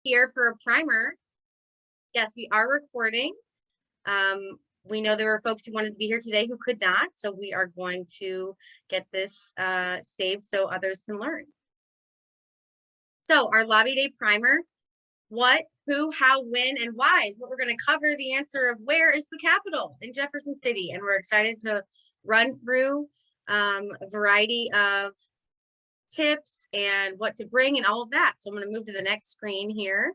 Here for a primer. Yes, we are recording. We know there were folks who wanted to be here today who could not, so we are going to get this saved so others can learn. So our Lobby Day primer, what, who, how, when, and why is what we're going to cover. The answer of where is the Capitol in Jefferson City, and we're excited to run through a variety of tips and what to bring and all of that. So I'm going to move to the next screen here.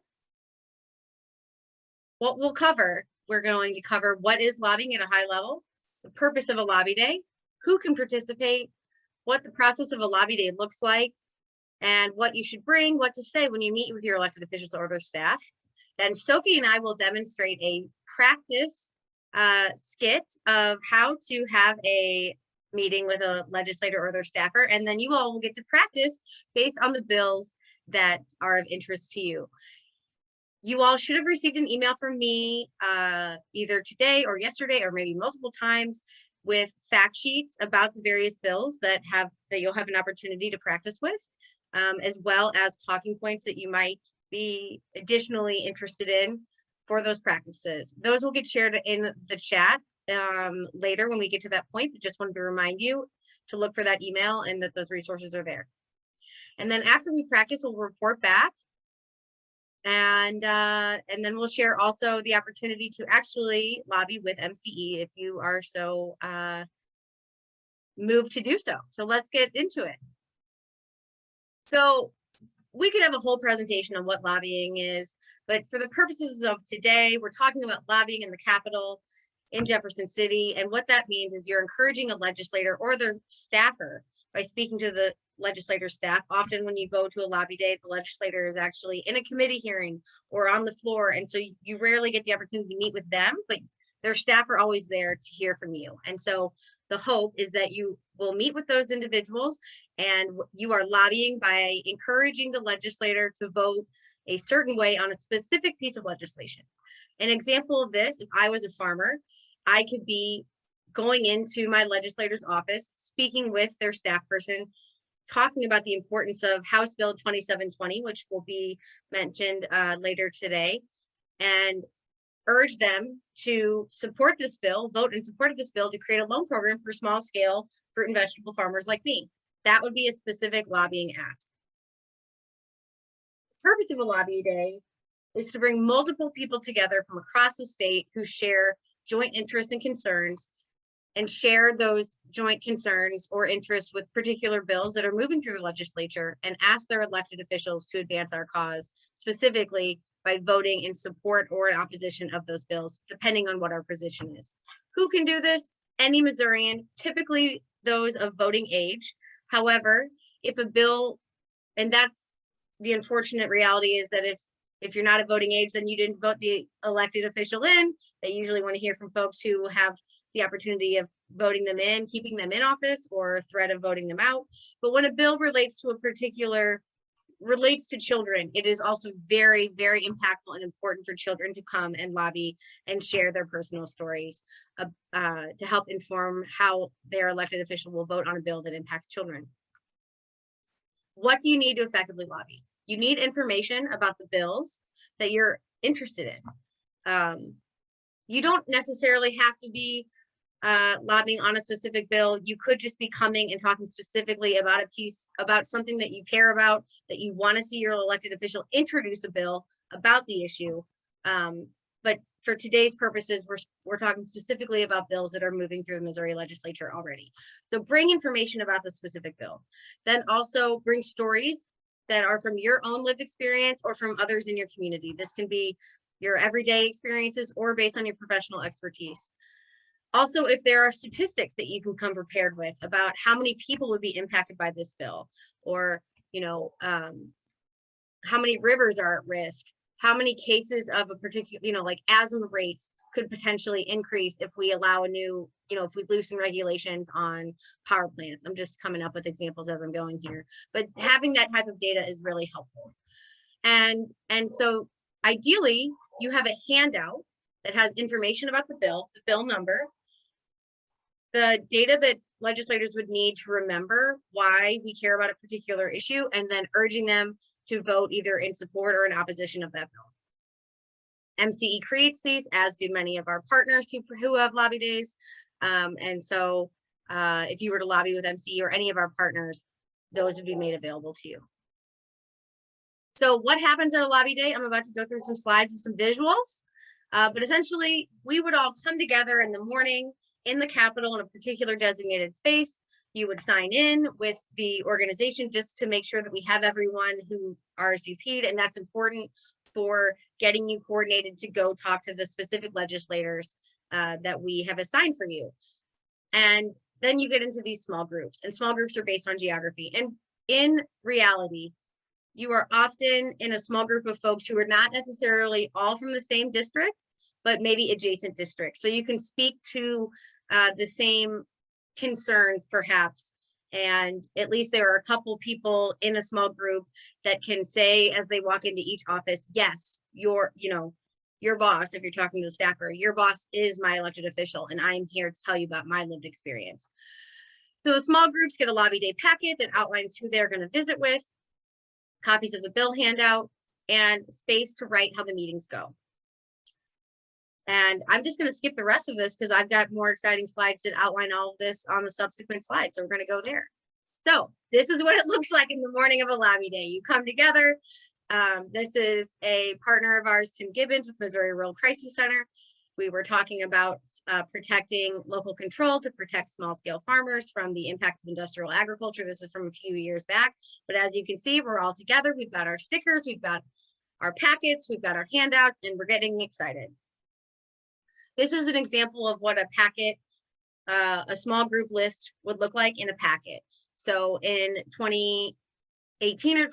What we'll cover, we're going to cover what is lobbying at a high level, the purpose of a lobby day, who can participate, what the process of a lobby day looks like, and what you should bring, what to say when you meet with your elected officials or their staff. Then Sophie and I will demonstrate a practice skit of how to have a meeting with a legislator or their staffer, and then you all will get to practice based on the bills that are of interest to you. You all should have received an email from me either today or yesterday or maybe multiple times with fact sheets about the various bills that you'll have an opportunity to practice with, as well as talking points that you might be additionally interested in for those practices. Those will get shared in the chat later when we get to that point, but just wanted to remind you to look for that email and that those resources are there. And then after we practice, we'll report back. And then we'll share also the opportunity to actually lobby with MCE if you are so moved to do so. So let's get into it. So we could have a whole presentation on what lobbying is, but for the purposes of today, we're talking about lobbying in the Capitol in Jefferson City. And what that means is you're encouraging a legislator or their staffer by speaking to the legislator staff. Often when you go to a lobby day, the legislator is actually in a committee hearing or on the floor. And so you rarely get the opportunity to meet with them, but their staff are always there to hear from you. And so the hope is that you will meet with those individuals and you are lobbying by encouraging the legislator to vote a certain way on a specific piece of legislation. An example of this, if I was a farmer, I could be going into my legislator's office, speaking with their staff person, talking about the importance of House Bill 2720, which will be mentioned later today, and urge them to support this bill, vote in support of this bill to create a loan program for small scale fruit and vegetable farmers like me. That would be a specific lobbying ask. The purpose of a lobby day is to bring multiple people together from across the state who share joint interests and concerns, and share those joint concerns or interests with particular bills that are moving through the legislature, and ask their elected officials to advance our cause, specifically by voting in support or in opposition of those bills, depending on what our position is. Who can do this? Any Missourian, typically those of voting age. However, if a bill, and that's the unfortunate reality, is that if you're not a voting age, then you didn't vote the elected official in. They usually want to hear from folks who have the opportunity of voting them in, keeping them in office, or threat of voting them out. But when a bill relates to children, it is also very, very impactful and important for children to come and lobby and share their personal stories to help inform how their elected official will vote on a bill that impacts children. What do you need to effectively lobby? You need information about the bills that you're interested in. You don't necessarily have to be lobbying on a specific bill. You could just be coming and talking specifically about a piece, about something that you care about, that you want to see your elected official introduce a bill about the issue. But for today's purposes, we're talking specifically about bills that are moving through the Missouri legislature already. So bring information about the specific bill. Then also bring stories that are from your own lived experience or from others in your community. This can be your everyday experiences or based on your professional expertise. Also, if there are statistics that you can come prepared with about how many people would be impacted by this bill, or how many rivers are at risk, how many cases of a particular, like asthma rates could potentially increase if we allow a new, if we loosen regulations on power plants. I'm just coming up with examples as I'm going here, but having that type of data is really helpful. And so ideally, you have a handout that has information about the bill number, the data that legislators would need to remember why we care about a particular issue, and then urging them to vote either in support or in opposition of that bill. MCE creates these, as do many of our partners who have lobby days. And so if you were to lobby with MCE or any of our partners, those would be made available to you. So what happens at a lobby day? I'm about to go through some slides with some visuals, but essentially we would all come together in the morning in the Capitol in a particular designated space. You would sign in with the organization just to make sure that we have everyone who RSVP'd, and that's important for getting you coordinated to go talk to the specific legislators that we have assigned for you. And then you get into these small groups, and small groups are based on geography. And in reality, you are often in a small group of folks who are not necessarily all from the same district, but maybe adjacent districts. So you can speak to the same concerns perhaps, and at least there are a couple people in a small group that can say as they walk into each office, yes, your boss, if you're talking to the staffer, your boss is my elected official, and I'm here to tell you about my lived experience. So the small groups get a lobby day packet that outlines who they're going to visit with, copies of the bill handout, and space to write how the meetings go. And I'm just going to skip the rest of this because I've got more exciting slides that outline all of this on the subsequent slides. So we're going to go there. So this is what it looks like in the morning of a lobby day. You come together. This is a partner of ours, Tim Gibbons with Missouri Rural Crisis Center. We were talking about protecting local control to protect small scale farmers from the impacts of industrial agriculture. This is from a few years back, but as you can see, we're all together. We've got our stickers, we've got our packets, we've got our handouts, and we're getting excited. This is an example of what a packet, a small group list would look like in a packet. So in 2018 or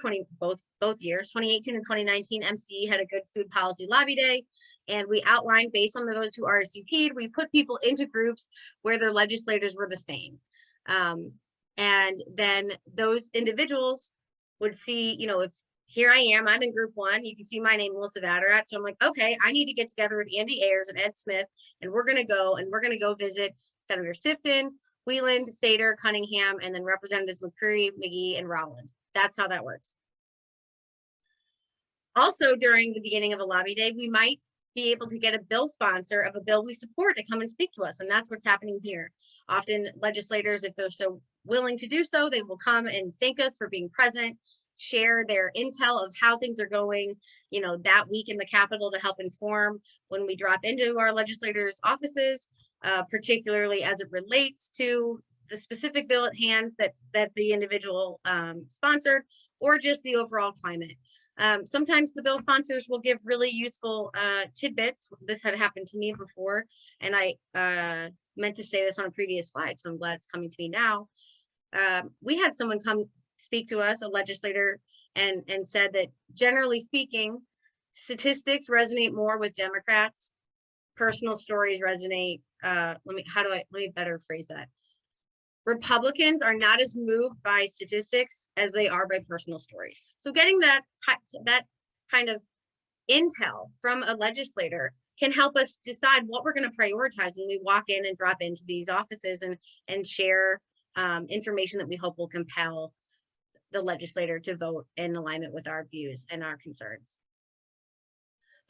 both years, 2018 and 2019, MCE had a good food policy lobby day. And we outlined, based on those who RSVP'd, we put people into groups where their legislators were the same. And then those individuals would see, if here I am, I'm in group 1, you can see my name, Melissa Vatterat. So I'm like, okay, I need to get together with Andy Ayers and Ed Smith, and we're gonna go visit Senator Sifton, Wheeland, Sater, Cunningham, and then Representatives McCreary, McGee, and Rowland. That's how that works. Also, during the beginning of a lobby day, we might be able to get a bill sponsor of a bill we support to come and speak to us. And that's what's happening here. Often legislators, if they're so willing to do so, they will come and thank us for being present, share their intel of how things are going, that week in the Capitol to help inform when we drop into our legislators' offices, particularly as it relates to the specific bill at hand that the individual sponsored, or just the overall climate. Sometimes the bill sponsors will give really useful tidbits. This had happened to me before, and I meant to say this on a previous slide, so I'm glad it's coming to me now. We had someone come speak to us, a legislator, and said that generally speaking, statistics resonate more with Democrats. Personal stories resonate. Let me better phrase that. Republicans are not as moved by statistics as they are by personal stories. So getting that kind of intel from a legislator can help us decide what we're going to prioritize when we walk in and drop into these offices and share information that we hope will compel the legislator to vote in alignment with our views and our concerns.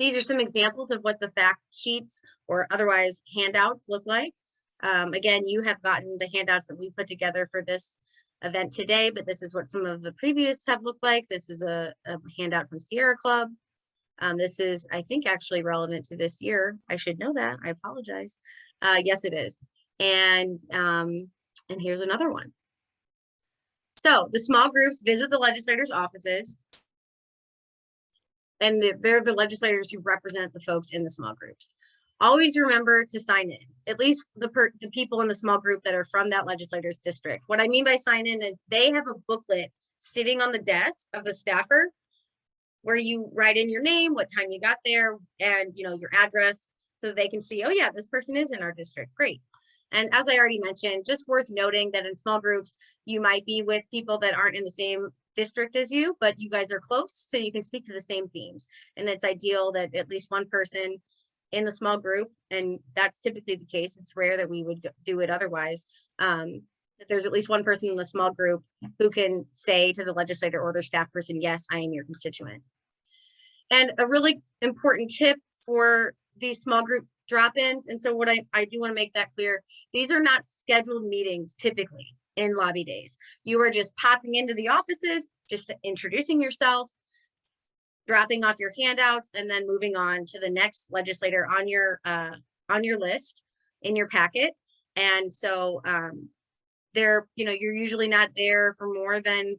These are some examples of what the fact sheets or otherwise handouts look like. Again, you have gotten the handouts that we put together for this event today, but this is what some of the previous have looked like. This is a handout from Sierra Club. This is, I think, actually relevant to this year. I should know that. I apologize. Yes, it is. And here's another one. So the small groups visit the legislators' offices, and they're the legislators who represent the folks in the small groups. Always remember to sign in, at least the people in the small group that are from that legislator's district. What I mean by sign in is they have a booklet sitting on the desk of the staffer where you write in your name, what time you got there, and your address, so they can see, oh yeah, this person is in our district. Great. And as I already mentioned, just worth noting that in small groups, you might be with people that aren't in the same district as you, but you guys are close, so you can speak to the same themes. And it's ideal that at least one person in the small group, and that's typically the case, it's rare that we would do it otherwise, that there's at least one person in the small group who can say to the legislator or their staff person, yes, I am your constituent. And a really important tip for these small group drop-ins, and so what I do want to make that clear, these are not scheduled meetings typically in lobby days. You are just popping into the offices, just introducing yourself, dropping off your handouts, and then moving on to the next legislator on your list in your packet. And so you're usually not there for more than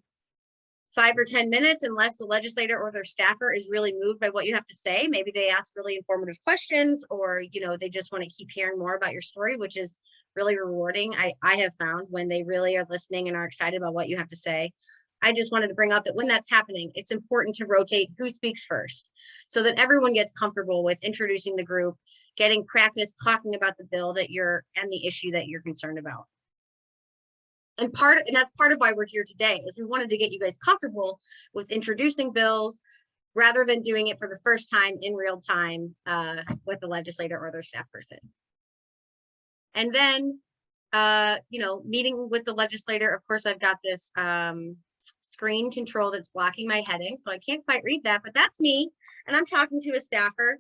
5 or 10 minutes unless the legislator or their staffer is really moved by what you have to say. Maybe they ask really informative questions, or they just want to keep hearing more about your story, which is really rewarding. I have found when they really are listening and are excited about what you have to say. I just wanted to bring up that when that's happening, it's important to rotate who speaks first so that everyone gets comfortable with introducing the group, getting practice talking about the bill that and the issue that you're concerned about. And that's part of why we're here today, is we wanted to get you guys comfortable with introducing bills rather than doing it for the first time in real time with the legislator or their staff person. And then, meeting with the legislator, of course, I've got this screen control that's blocking my heading, so I can't quite read that, but that's me, and I'm talking to a staffer.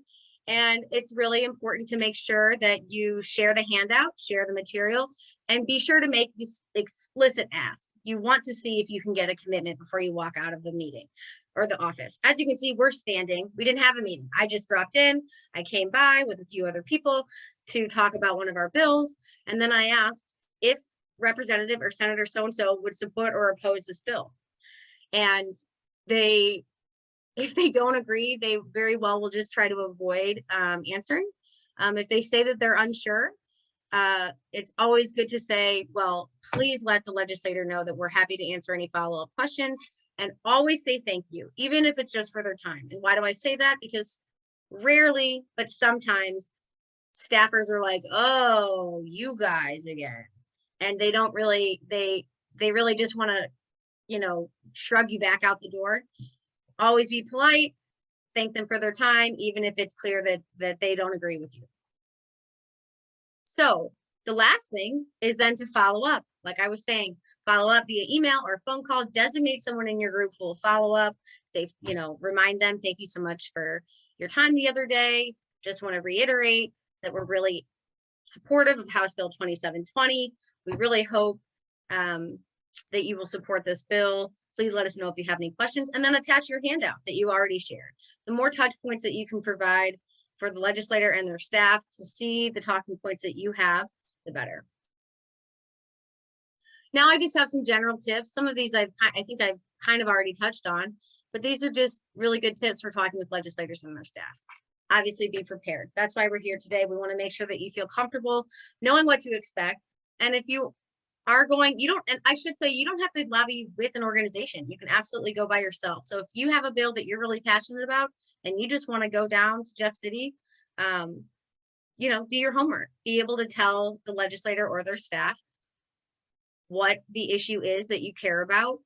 And it's really important to make sure that you share the handout, share the material, and be sure to make this explicit ask. You want to see if you can get a commitment before you walk out of the meeting or the office. As you can see, we're standing. We didn't have a meeting. I just dropped in. I came by with a few other people to talk about one of our bills. And then I asked if Representative or Senator so-and-so would support or oppose this bill. And if they don't agree, they very well will just try to avoid answering. If they say that they're unsure, it's always good to say, well, please let the legislator know that we're happy to answer any follow-up questions, and always say thank you, even if it's just for their time. And why do I say that? Because rarely, but sometimes staffers are like, oh, you guys again. And they don't really, they really just want to, shrug you back out the door. Always be polite, thank them for their time, even if it's clear that they don't agree with you. So the last thing is then to follow up. Like I was saying, follow up via email or phone call, designate someone in your group who will follow up, say, remind them, thank you so much for your time the other day. Just want to reiterate that we're really supportive of House Bill 2720. We really hope that you will support this bill. Please let us know if you have any questions, and then attach your handout that you already shared. The more touch points that you can provide for the legislator and their staff to see the talking points that you have, the better. Now I just have some general tips. Some of these I think I've kind of already touched on, but these are just really good tips for talking with legislators and their staff. Obviously, be prepared. That's why we're here today. We want to make sure that you feel comfortable knowing what to expect. And if you are going, and I should say, you don't have to lobby with an organization. You can absolutely go by yourself. So if you have a bill that you're really passionate about and you just want to go down to Jeff City, do your homework. Be able to tell the legislator or their staff what the issue is that you care about,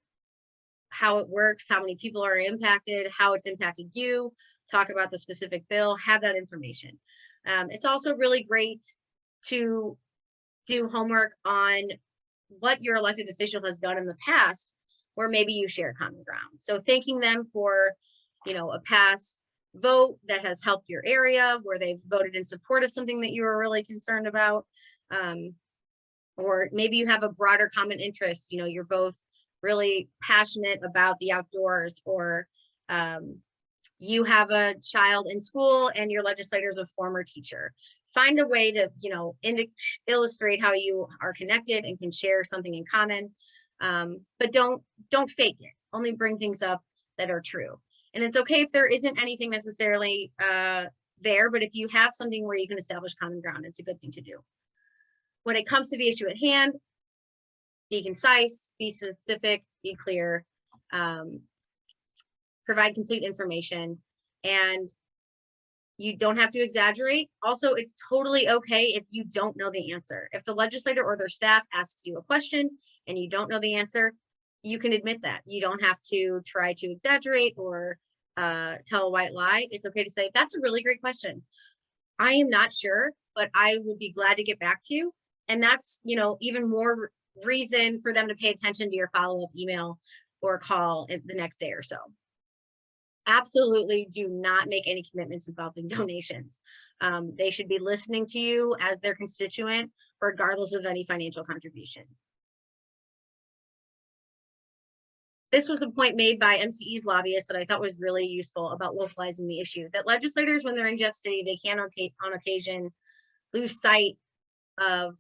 how it works, how many people are impacted, how it's impacted you, talk about the specific bill, have that information. It's also really great to do homework on what your elected official has done in the past, where maybe you share common ground. So thanking them for, a past vote that has helped your area, where they've voted in support of something that you were really concerned about. Or maybe you have a broader common interest, you're both really passionate about the outdoors, or you have a child in school and your legislator is a former teacher. Find a way to, illustrate how you are connected and can share something in common, but don't fake it. Only bring things up that are true. And it's okay if there isn't anything necessarily there, but if you have something where you can establish common ground, it's a good thing to do. When it comes to the issue at hand, be concise, be specific, be clear, provide complete information, and you don't have to exaggerate. Also, it's totally okay if you don't know the answer. If the legislator or their staff asks you a question and you don't know the answer, you can admit that. You don't have to try to exaggerate or tell a white lie. It's okay to say, that's a really great question. I am not sure, but I would be glad to get back to you. And that's, even more reason for them to pay attention to your follow-up email or call the next day or so. Absolutely do not make any commitments involving donations. They should be listening to you as their constituent, regardless of any financial contribution. This was a point made by MCE's lobbyists that I thought was really useful about localizing the issue, that legislators, when they're in Jeff City, they can on occasion lose sight of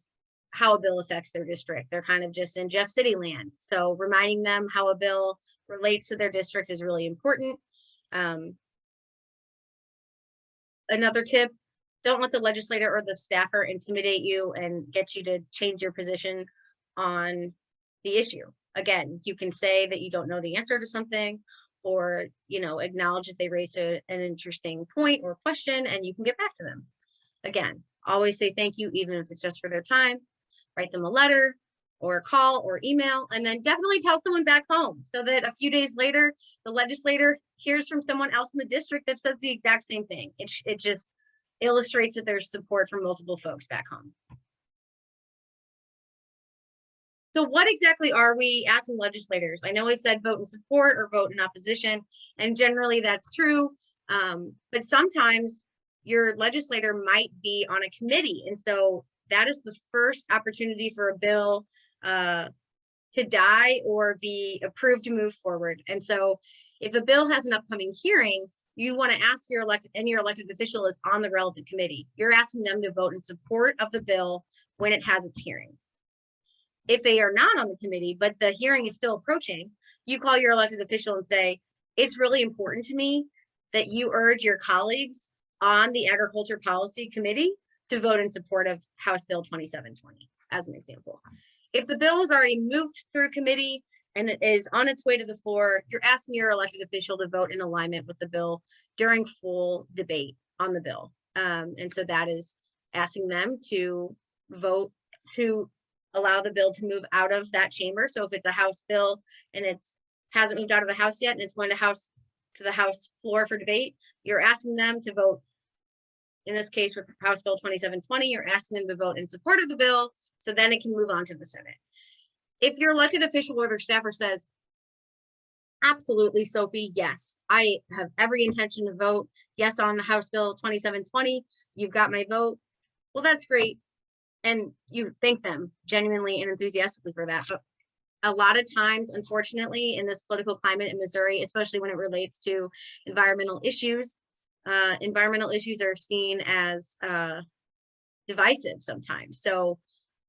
how a bill affects their district. They're kind of just in Jeff City land. So reminding them how a bill relates to their district is really important. Another tip, don't let the legislator or the staffer intimidate you and get you to change your position on the issue. Again, you can say that you don't know the answer to something, or, you know, acknowledge that they raised an interesting point or question, and you can get back to them. Again, always say thank you, even if it's just for their time. Write them a letter or call or email, and then definitely tell someone back home so that a few days later, the legislator hears from someone else in the district that says the exact same thing. It just illustrates that there's support from multiple folks back home. So what exactly are we asking legislators? I know I said vote in support or vote in opposition, and generally that's true. But sometimes your legislator might be on a committee, and so that is the first opportunity for a bill to die or be approved to move forward. And so if a bill has an upcoming hearing, you want to ask your elected official is on the relevant committee. You're asking them to vote in support of the bill when it has its hearing. If they are not on the committee, but the hearing is still approaching, you call your elected official and say, it's really important to me that you urge your colleagues on the Agriculture Policy Committee to vote in support of House Bill 2720, as an example. If the bill has already moved through committee and it is on its way to the floor, you're asking your elected official to vote in alignment with the bill during full debate on the bill. And so that is asking them to vote to allow the bill to move out of that chamber. So if it's a House bill and it hasn't moved out of the House yet and it's going to the House floor for debate, you're asking them to vote, in this case with House Bill 2720, you're asking them to vote in support of the bill, so then it can move on to the Senate. If your elected official or their staffer says, absolutely, Sophie, yes, I have every intention to vote yes on the House Bill 2720, you've got my vote, well, that's great. And you thank them genuinely and enthusiastically for that. But a lot of times, unfortunately, in this political climate in Missouri, especially when it relates to environmental issues are seen as divisive sometimes. So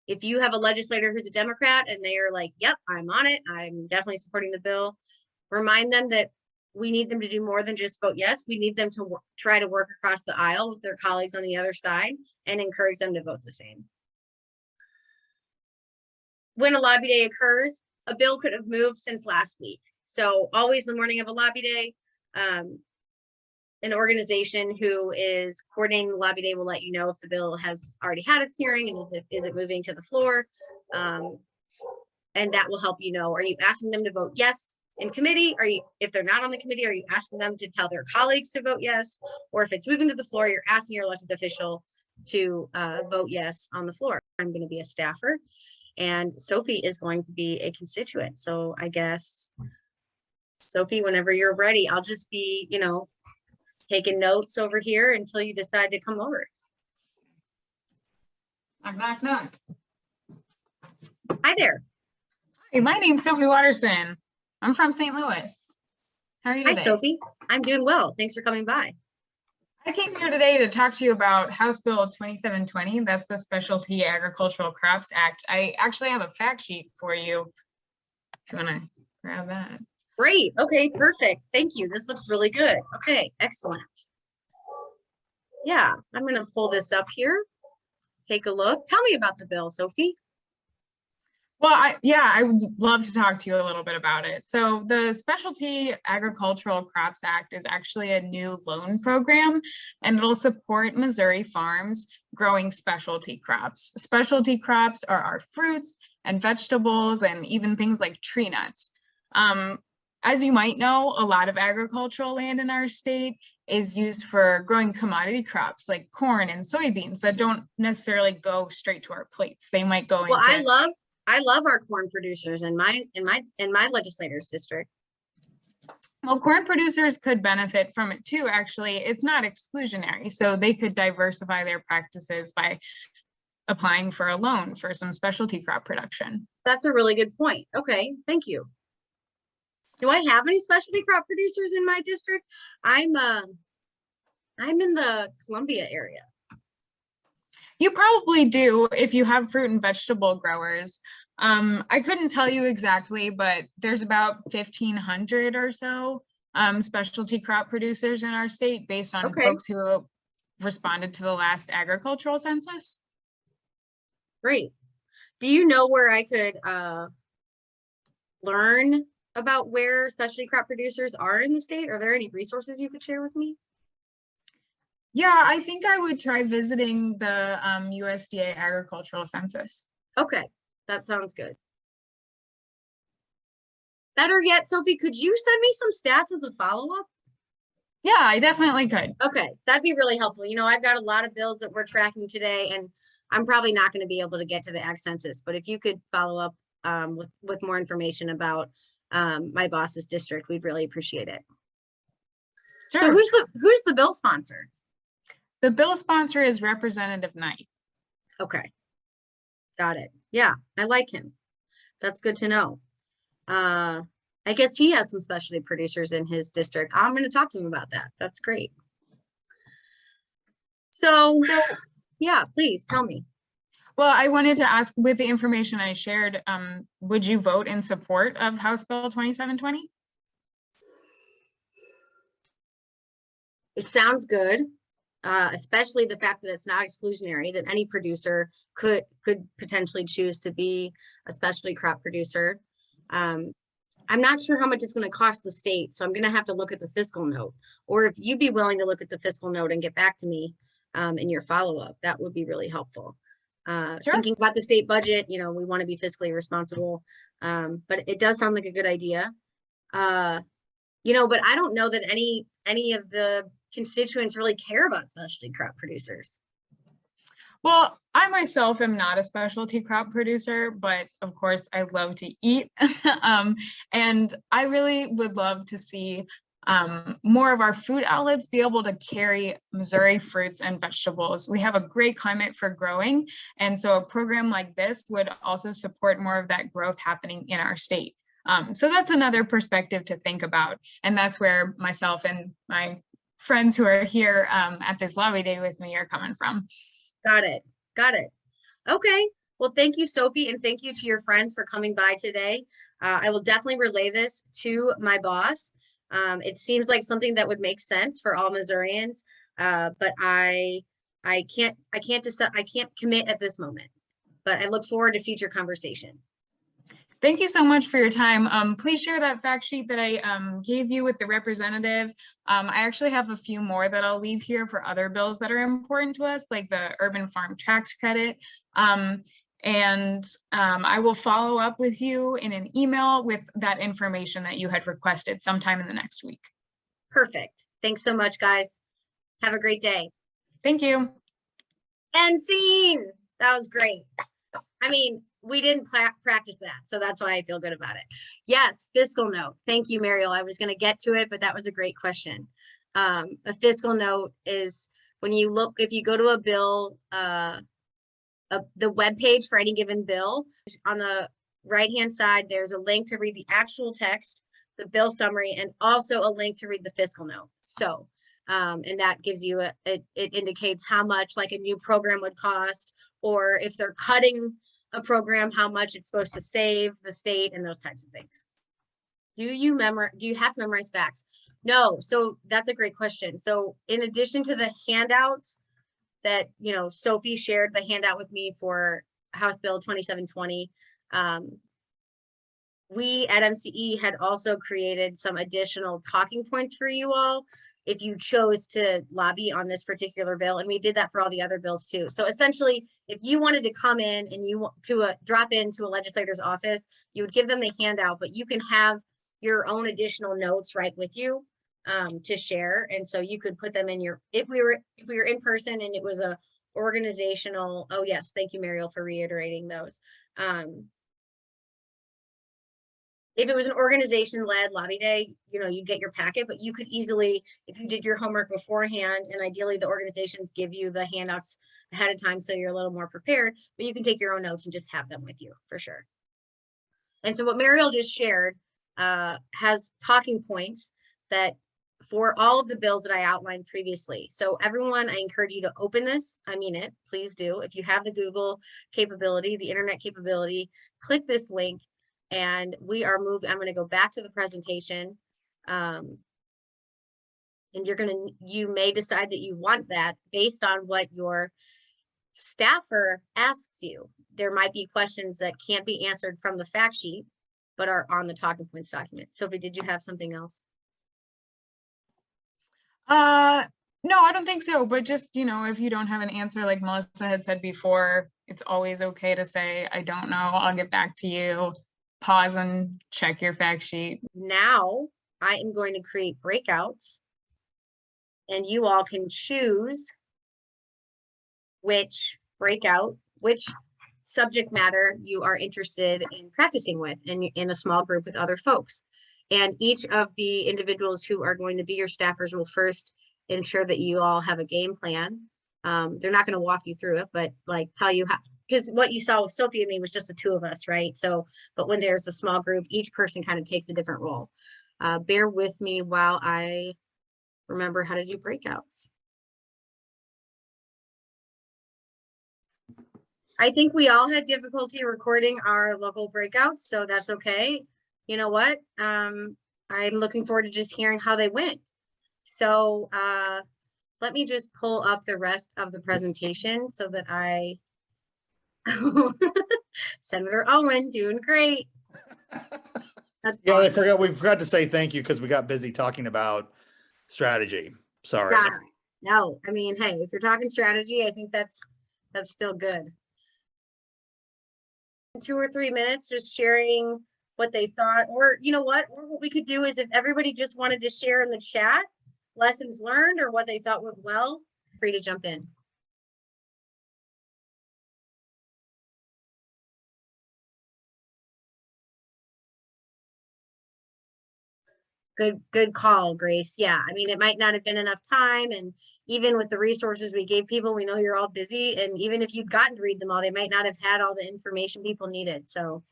if you have a legislator who's a Democrat and they are like, yep, I'm on it, I'm definitely supporting the bill, remind them that we need them to do more than just vote yes. We need them to try to work across the aisle with their colleagues on the other side and encourage them to vote the same. When a lobby day occurs, a bill could have moved since last week. So always the morning of a lobby day, an organization who is coordinating the lobby day will let you know if the bill has already had its hearing and is it moving to the floor. And that will help you know, are you asking them to vote yes in committee? If they're not on the committee, are you asking them to tell their colleagues to vote yes? Or if it's moving to the floor, you're asking your elected official to vote yes on the floor. I'm going to be a staffer and Sophie is going to be a constituent. So I guess, Sophie, whenever you're ready, I'll just be, you know, taking notes over here until you decide to come over. Knock, knock. Hi there. Hi, my name's Sophie Watterson. I'm from St. Louis. How are you today? Hi, Sophie. I'm doing well. Thanks for coming by. I came here today to talk to you about House Bill 2720. That's the Specialty Agricultural Crops Act. I actually have a fact sheet for you if you want to grab that. Great. Okay, perfect. Thank you. This looks really good. Okay, excellent. Yeah, I'm going to pull this up here. Take a look. Tell me about the bill, Sophie. Well, I would love to talk to you a little bit about it. So the Specialty Agricultural Crops Act is actually a new loan program, and it'll support Missouri farms growing specialty crops. Specialty crops are our fruits and vegetables and even things like tree nuts. As you might know, a lot of agricultural land in our state is used for growing commodity crops like corn and soybeans that don't necessarily go straight to our plates. They might go into— I love I love our corn producers in my legislators district. Well, corn producers could benefit from it too, actually. It's not exclusionary, so they could diversify their practices by applying for a loan for some specialty crop production. That's a really good point. Okay, thank you. Do I have any specialty crop producers in my district? I'm in the Columbia area. You probably do if you have fruit and vegetable growers. I couldn't tell you exactly, but there's about 1,500 or so specialty crop producers in our state based on Okay. folks who responded to the last agricultural census. Great. Do you know where I could learn about where specialty crop producers are in the state? Are there any resources you could share with me? Yeah, I think I would try visiting the USDA agricultural census. Okay, that sounds good. Better yet, Sophie, could you send me some stats as a follow-up? Yeah, I definitely could. Okay, that'd be really helpful. You know, I've got a lot of bills that we're tracking today, and I'm probably not going to be able to get to the ag census, but if you could follow up with more information about my boss's district, we'd really appreciate it. Sure. So who's the bill sponsor? The bill sponsor is Representative Knight. Okay, got it. Yeah, I like him. That's good to know. I guess he has some specialty producers in his district. I'm going to talk to him about that. That's great. So yeah, please tell me. Well, I wanted to ask, with the information I shared, would you vote in support of House Bill 2720? It sounds good, especially the fact that it's not exclusionary, that any producer could potentially choose to be a specialty crop producer. I'm not sure how much it's going to cost the state, so I'm going to have to look at the fiscal note. Or if you'd be willing to look at the fiscal note and get back to me in your follow-up, that would be really helpful. Sure. Thinking about the state budget, you know, we want to be fiscally responsible, but it does sound like a good idea. You know, but I don't know that any of the constituents really care about specialty crop producers. Well, I myself am not a specialty crop producer, but of course I love to eat. And I really would love to see more of our food outlets be able to carry Missouri fruits and vegetables. We have a great climate for growing. And so a program like this would also support more of that growth happening in our state. So that's another perspective to think about. And that's where myself and my friends who are here at this lobby day with me are coming from. Got it. Got it. Okay. Well, thank you, Sophie, and thank you to your friends for coming by today. I will definitely relay this to my boss. It seems like something that would make sense for all Missourians, but I can't decide, I can't commit at this moment, but I look forward to future conversation. Thank you so much for your time. Please share that fact sheet that I gave you with the representative. I actually have a few more that I'll leave here for other bills that are important to us, like the urban farm tax credit. And I will follow up with you in an email with that information that you had requested sometime in the next week. Perfect. Thanks so much, guys. Have a great day. Thank you. And scene. That was great. I mean, we didn't practice that, so that's why I feel good about it. Yes, fiscal note. Thank you, Mariel. I was going to get to it, but that was a great question. A fiscal note is when you look, if you go to a bill, the web page for any given bill, on the right-hand side, there's a link to read the actual text, the bill summary, and also a link to read the fiscal note. So, and that gives you it indicates how much like a new program would cost, or if they're cutting a program, how much it's supposed to save the state, and those types of things. Do you have to memorize facts? No. So that's a great question. So in addition to the handouts that, you know, Sophie shared the handout with me for House Bill 2720, we at MCE had also created some additional talking points for you all if you chose to lobby on this particular bill, and we did that for all the other bills too. So essentially, if you wanted to come in and you want to drop into a legislator's office, you would give them the handout, but you can have your own additional notes right with you to share. And so you could put them in your, if we were in person and it was a organizational, oh yes, thank you, Mariel, for reiterating those. If it was an organization-led lobby day, you know, you get your packet, but you could easily, if you did your homework beforehand, and ideally the organizations give you the handouts ahead of time so you're a little more prepared, but you can take your own notes and just have them with you for sure. And so what Mariel just shared has talking points that for all of the bills that I outlined previously. So everyone, I encourage you to open this. I mean it, please do. If you have the Google capability, the internet capability, click this link and we are moving. I'm going to go back to the presentation. And you may decide that you want that based on what your staffer asks you. There might be questions that can't be answered from the fact sheet, but are on the talking points document. Sophie, did you have something else? No, I don't think so. But just, you know, if you don't have an answer, like Melissa had said before, it's always okay to say, I don't know, I'll get back to you. Pause and check your fact sheet. Now I am going to create breakouts and you all can choose which breakout, which subject matter you are interested in practicing with in a small group with other folks. And each of the individuals who are going to be your staffers will first ensure that you all have a game plan. They're not going to walk you through it, but like tell you how, because what you saw with Sophie and me was just the two of us, right? So, but when there's a small group, each person kind of takes a different role. Bear with me while I remember how to do breakouts. I think we all had difficulty recording our local breakouts, so that's okay. You know what? I'm looking forward to just hearing how they went. So let me just pull up the rest of the presentation so that I, Senator Owen, doing great. That's Yeah, awesome. we forgot to say thank you because we got busy talking about strategy. Sorry. Got it. No, I mean, hey, if you're talking strategy, I think that's still good. 2 or 3 minutes just sharing what they thought, or you know what, or what we could do is if everybody just wanted to share in the chat lessons learned or what they thought went well, free to jump in. Good call, Grace. Yeah, I mean, it might not have been enough time, and even with the resources we gave people, we know you're all busy, and even if you'd gotten to read them all, they might not have had all the information people needed. So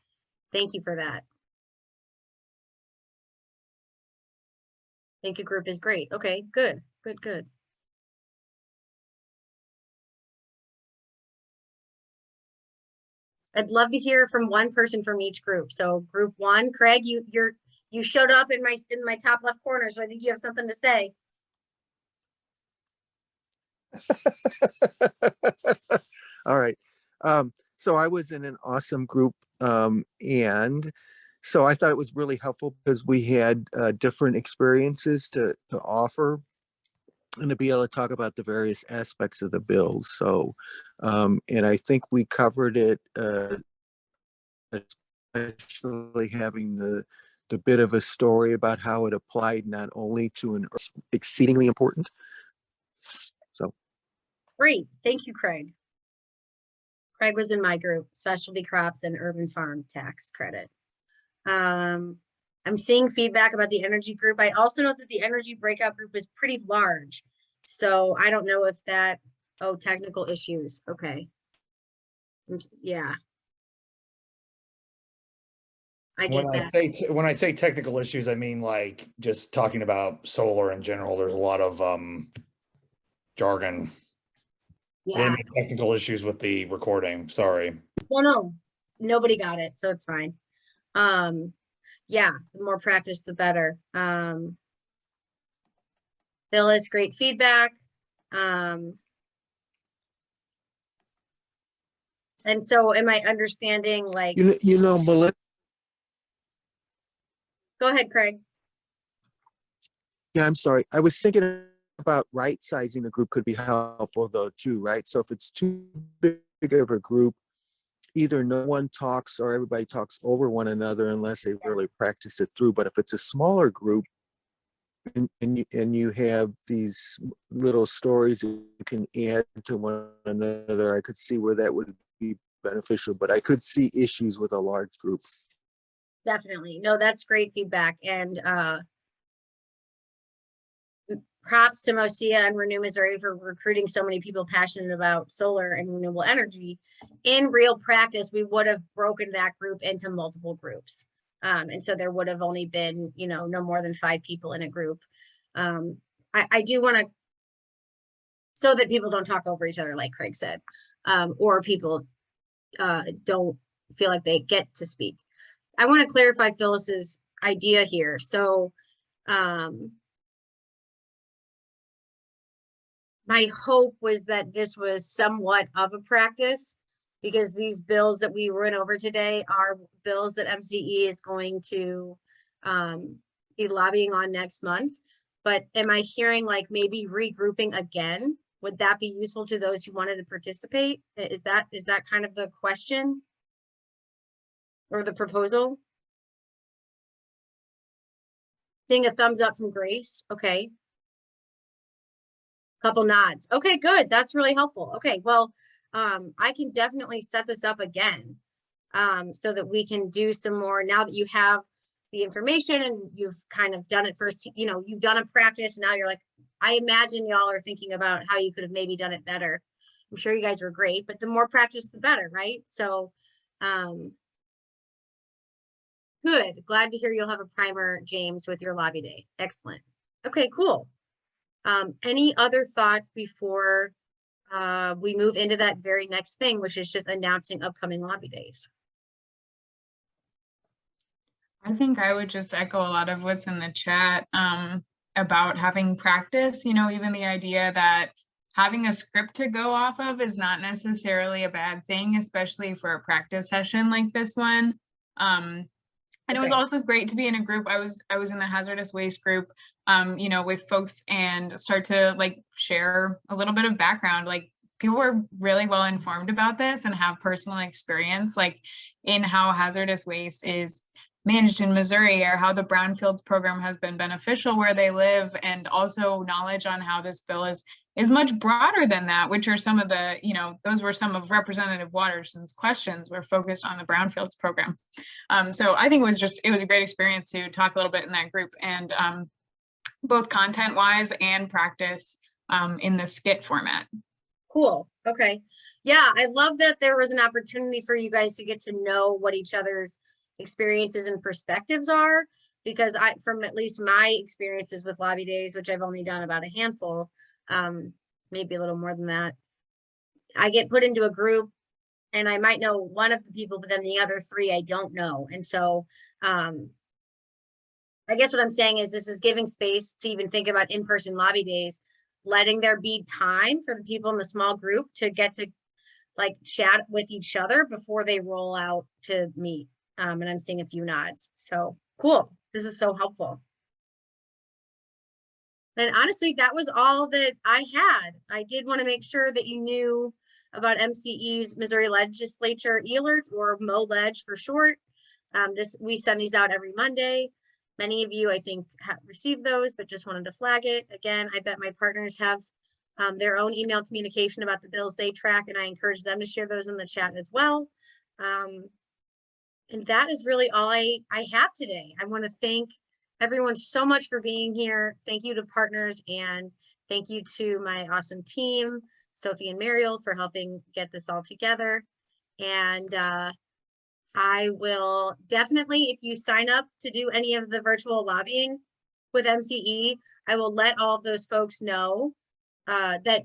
thank you for that. Thank you group is great. Okay, good. I'd love to hear from one person from each group. So group one, Craig, you showed up in my top left corner, so I think you have something to say. All right. So I was in an awesome group, and so I thought it was really helpful because we had different experiences to offer and to be able to talk about the various aspects of the bills. So, and I think we covered it, especially having the bit of a story about how it applied not only to an exceedingly important. So. Great, thank you, Craig. Craig was in my group, specialty crops and urban farm tax credit. I'm seeing feedback about the energy group. I also know that the energy breakout group is pretty large. So I don't know if that, oh, technical issues. Okay. Yeah. I get that. When I say technical issues, I mean like just talking about solar in general. There's a lot of jargon. Yeah. Technical issues with the recording. Sorry. No, nobody got it, so it's fine. Yeah, the more practice, the better. Phyllis, great feedback. And so am I understanding like, You know, Melissa. Go ahead, Craig. Yeah, I'm sorry. I was thinking about right sizing the group could be helpful though too, right? So if it's too big of a group, either no one talks or everybody talks over one another unless they really practice it through. But if it's a smaller group and you have these little stories you can add to one another, I could see where that would be beneficial, but I could see issues with a large group. Definitely. No, that's great feedback. And props to Mosia and Renew Missouri for recruiting so many people passionate about solar and renewable energy. In real practice, we would have broken that group into multiple groups. And so there would have only been, you know, no more than 5 people in a group. I do want to, so that people don't talk over each other, like Craig said, or people don't feel like they get to speak. I want to clarify Phyllis's idea here. So my hope was that this was somewhat of a practice, because these bills that we went over today are bills that MCE is going to be lobbying on next month. But am I hearing like maybe regrouping again? Would that be useful to those who wanted to participate? Is that kind of the question or the proposal? Seeing a thumbs up from Grace. Okay. Couple nods. Okay, good. That's really helpful. Okay, well, I can definitely set this up again so that we can do some more now that you have the information and you've kind of done it first, you know, you've done a practice. Now you're like, I imagine y'all are thinking about how you could have maybe done it better. I'm sure you guys were great, but the more practice, the better, right? So good. Glad to hear you'll have a primer, James, with your lobby day. Excellent. Okay, cool. Any other thoughts before we move into that very next thing, which is just announcing upcoming lobby days? I think I would just echo a lot of what's in the chat about having practice, you know, even the idea that having a script to go off of is not necessarily a bad thing, especially for a practice session like this one. And it was also great to be in a group. I was in the hazardous waste group, you know, with folks and start to like share a little bit of background. Like people were really well informed about this and have personal experience, like in how hazardous waste is managed in Missouri, or how the brownfields program has been beneficial where they live, and also knowledge on how this bill is much broader than that, which are some of the, you know, those were some of Representative Waterson's questions were focused on the brownfields program. So I think it was a great experience to talk a little bit in that group, and both content wise and practice in the skit format. Cool. Okay. Yeah, I love that there was an opportunity for you guys to get to know what each other's experiences and perspectives are, because from at least my experiences with lobby days, which I've only done about a handful, maybe a little more than that, I get put into a group and I might know one of the people, but then the other 3 I don't know. And so I guess what I'm saying is this is giving space to even think about in-person lobby days, letting there be time for the people in the small group to get to like chat with each other before they roll out to meet. And I'm seeing a few nods. So cool. This is so helpful. And honestly, that was all that I had. I did want to make sure that you knew about MCE's Missouri Legislature e-alerts, or MoLeg for short. We send these out every Monday. Many of you, I think, have received those, but just wanted to flag it. Again, I bet my partners have their own email communication about the bills they track, and I encourage them to share those in the chat as well. And that is really all I have today. I want to thank everyone so much for being here. Thank you to partners, and thank you to my awesome team, Sophie and Mariel, for helping get this all together. And I will definitely, if you sign up to do any of the virtual lobbying with MCE, I will let all of those folks know that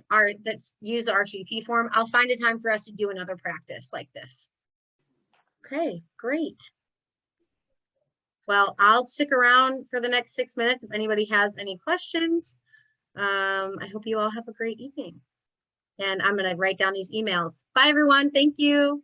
use the RCP form. I'll find a time for us to do another practice like this. Okay, great. Well, I'll stick around for the next 6 minutes if anybody has any questions. I hope you all have a great evening. And I'm going to write down these emails. Bye, everyone. Thank you.